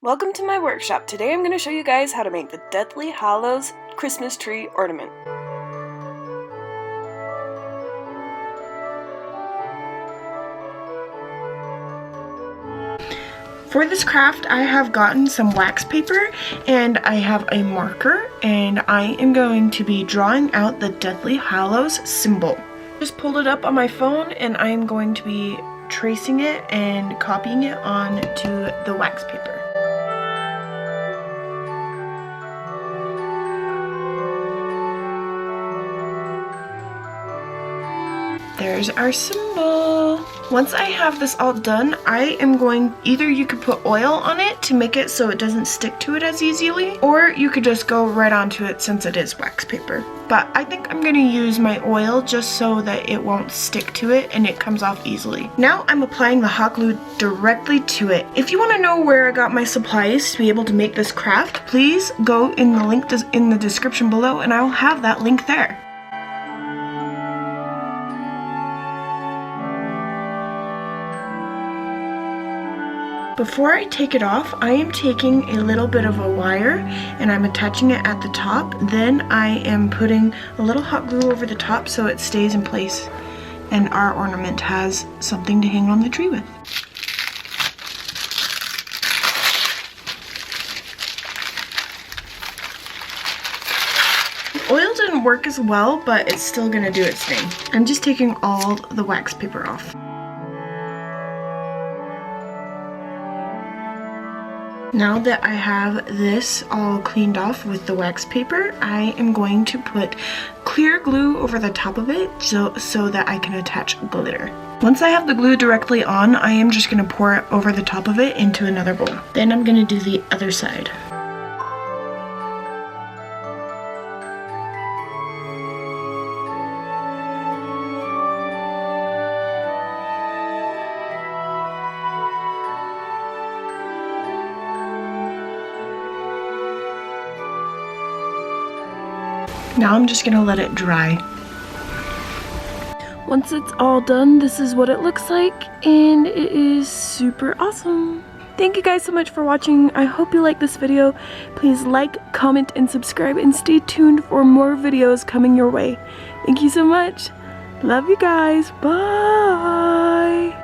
Welcome to my workshop. Today I'm going to show you guys how to make the Deathly Hallows Christmas tree ornament. For this craft, I have gotten some wax paper and I have a marker, and I am going to be drawing out the Deathly Hallows symbol. Just pulled it up on my phone and I'm going to be tracing it and copying it onto the wax paper. There's our symbol. Once I have this all done, I am going, either you could put oil on it to make it so it doesn't stick to it as easily, or you could just go right onto it since it is wax paper. But I think I'm going to use my oil just so that it won't stick to it and it comes off easily. Now I'm applying the hot glue directly to it. If you want to know where I got my supplies to be able to make this craft, please go in the link in the description below and I'll have that link there. Before I take it off, I am taking a little bit of a wire and I'm attaching it at the top. Then I am putting a little hot glue over the top so it stays in place and our ornament has something to hang on the tree with. Oil didn't work as well, but it's still gonna do its thing. I'm just taking all the wax paper off. Now that I have this all cleaned off with the wax paper, I am going to put clear glue over the top of it so that I can attach glitter. Once I have the glue directly on, I am just going to pour it over the top of it into another bowl. Then I'm going to do the other side. Now I'm just gonna let it dry. Once it's all done, this is what it looks like, and it is super awesome. Thank you guys so much for watching. I hope you like this video. Please like, comment, and subscribe, and stay tuned for more videos coming your way. Thank you so much. Love you guys. Bye.